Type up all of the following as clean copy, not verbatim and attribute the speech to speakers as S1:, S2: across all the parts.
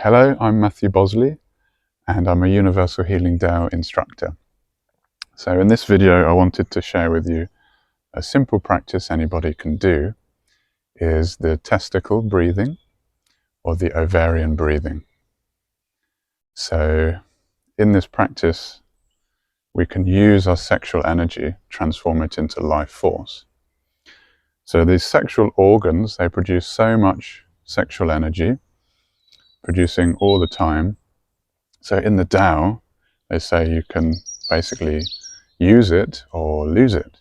S1: Hello, I'm Matthew Bosley and I'm a Universal Healing Tao instructor. So in this video I wanted to share with you a simple practice anybody can do is the testicle breathing or the ovarian breathing. So in this practice we can use our sexual energy, transform it into life force. So these sexual organs, they produce so much sexual energy, producing all the time. So in the Tao, they say you can basically use it or lose it.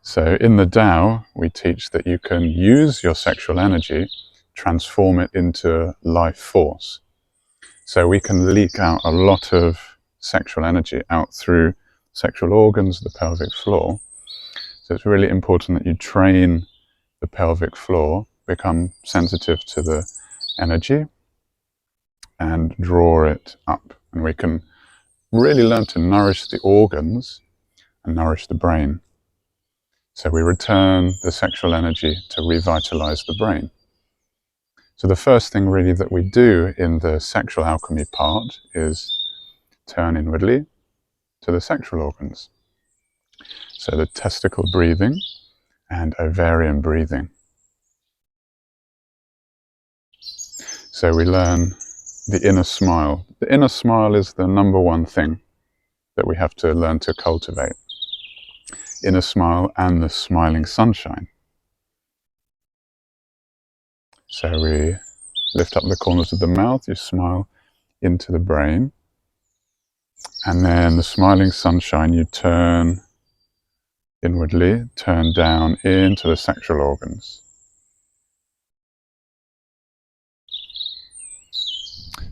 S1: So in the Tao, we teach that you can use your sexual energy, transform it into life force. So we can leak out a lot of sexual energy out through sexual organs, the pelvic floor. So it's really important that you train the pelvic floor, become sensitive to the energy and draw it up. And we can really learn to nourish the organs and nourish the brain. So we return the sexual energy to revitalize the brain. So the first thing really that we do in the sexual alchemy part is turn inwardly to the sexual organs. So the testicle breathing and ovarian breathing. So we learn the inner smile. The inner smile is the number one thing that we have to learn to cultivate. Inner smile and the smiling sunshine. So we lift up the corners of the mouth, you smile into the brain, and then the smiling sunshine, you turn inwardly, turn down into the sexual organs.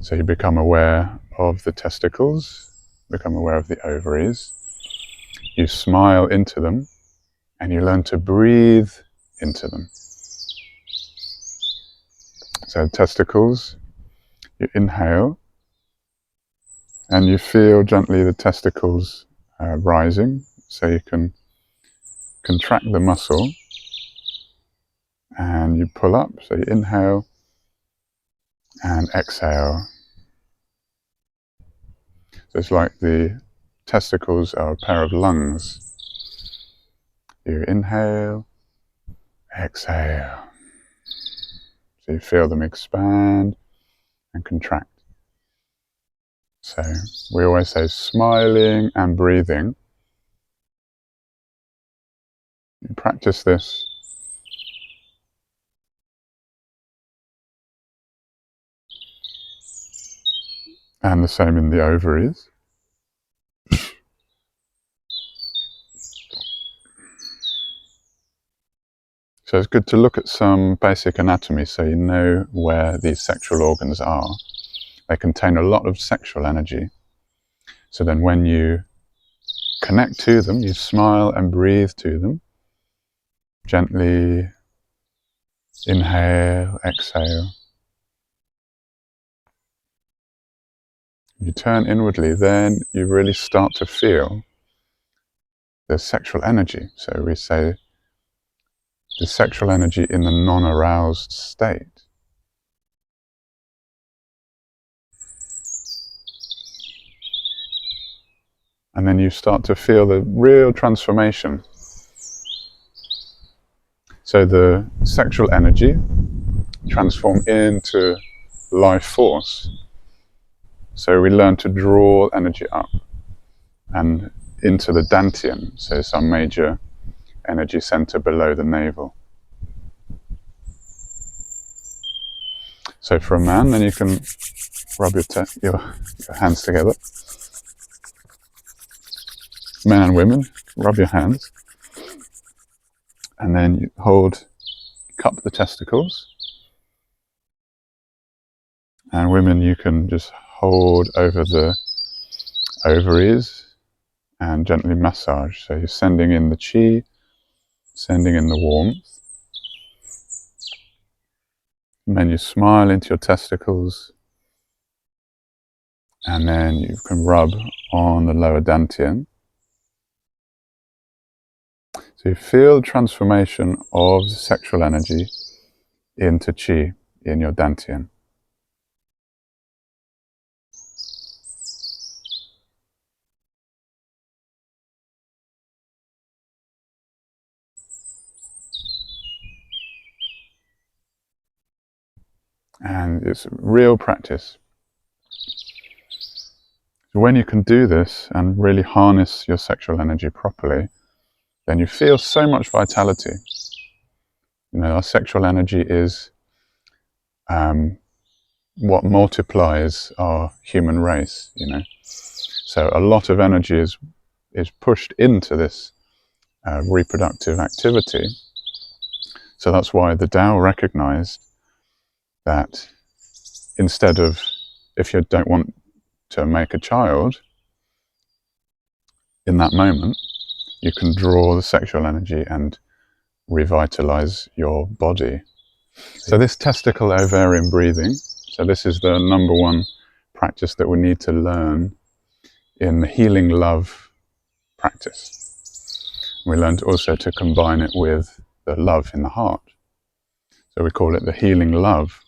S1: So you become aware of the testicles, become aware of the ovaries, you smile into them, and you learn to breathe into them. So testicles, you inhale, and you feel gently the testicles rising, so you can contract the muscle, and you pull up, so you inhale, and exhale. So it's like the testicles are a pair of lungs. You inhale, exhale. So you feel them expand and contract. So we always say smiling and breathing. You practice this and the same in the ovaries. So it's good to look at some basic anatomy so you know where these sexual organs are. They contain a lot of sexual energy. So then when you connect to them, you smile and breathe to them. Gently inhale, exhale. You turn inwardly, then you really start to feel the sexual energy. So we say the sexual energy in the non-aroused state. And then you start to feel the real transformation. So the sexual energy transform into life force. So we learn to draw energy up and into the dantian, so it's our major energy center below the navel. So for a man, then you can rub your hands together. Men and women, rub your hands. And then you cup the testicles. And women, you can just hold over the ovaries and gently massage. So you're sending in the chi, sending in the warmth. And then you smile into your testicles. And then you can rub on the lower dantian. So you feel the transformation of sexual energy into chi in your dantian. And it's real practice. When you can do this and really harness your sexual energy properly, then you feel so much vitality. You know, our sexual energy is what multiplies our human race, you know. So a lot of energy is pushed into this reproductive activity. So that's why the Tao recognized that instead of, if you don't want to make a child, in that moment, you can draw the sexual energy and revitalize your body. So this testicle ovarian breathing, so this is the number one practice that we need to learn in the healing love practice. We learned also to combine it with the love in the heart. So we call it the healing love,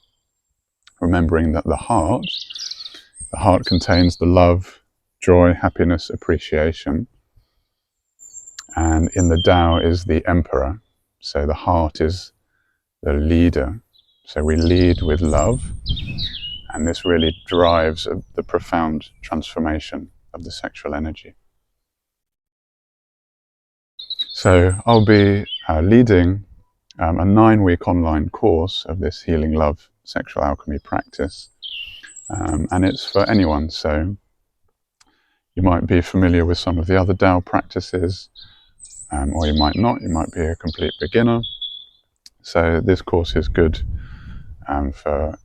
S1: remembering that the heart contains the love, joy, happiness, appreciation. And in the Tao is the emperor. So the heart is the leader. So we lead with love. And this really drives the profound transformation of the sexual energy. So I'll be leading a 9-week online course of this Healing Love Sexual Alchemy practice. And it's for anyone. So you might be familiar with some of the other Tao practices, or you might not. You might be a complete beginner. So this course is good for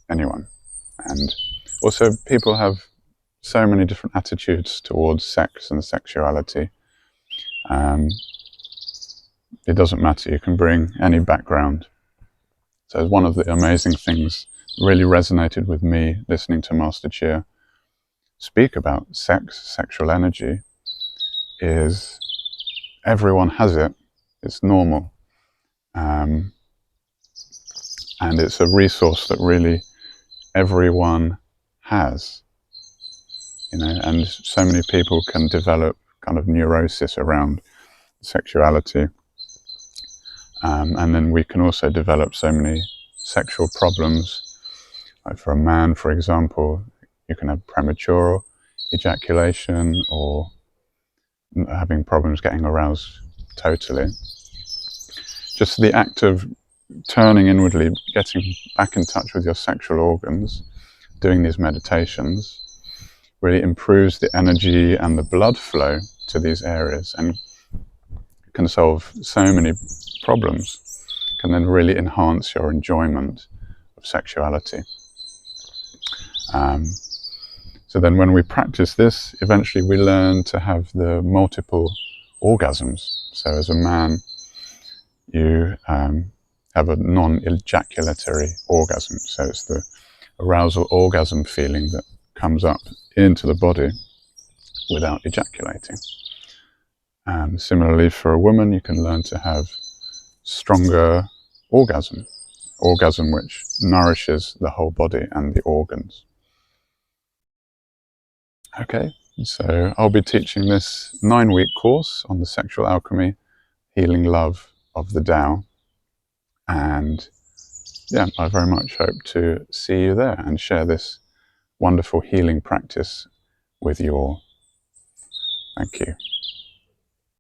S1: anyone. And also people have so many different attitudes towards sex and sexuality. It doesn't matter, you can bring any background. So one of the amazing things that really resonated with me listening to Master Chia speak about sex, sexual energy, is everyone has it, it's normal. And it's a resource that really everyone has, you know, and so many people can develop kind of neurosis around sexuality. And then we can also develop so many sexual problems. Like for a man, for example, you can have premature ejaculation or having problems getting aroused totally. Just the act of turning inwardly, getting back in touch with your sexual organs, doing these meditations, really improves the energy and the blood flow to these areas and can solve so many problems, can then really enhance your enjoyment of sexuality. So then when we practice this, eventually we learn to have the multiple orgasms. So as a man, you have a non-ejaculatory orgasm. So it's the arousal orgasm feeling that comes up into the body without ejaculating. Similarly, for a woman, you can learn to have stronger orgasm which nourishes the whole body and the organs. Okay, so I'll be teaching this 9-week course on the sexual alchemy, healing love of the Tao. And yeah, I very much hope to see you there and share this wonderful healing practice with you all. Thank you.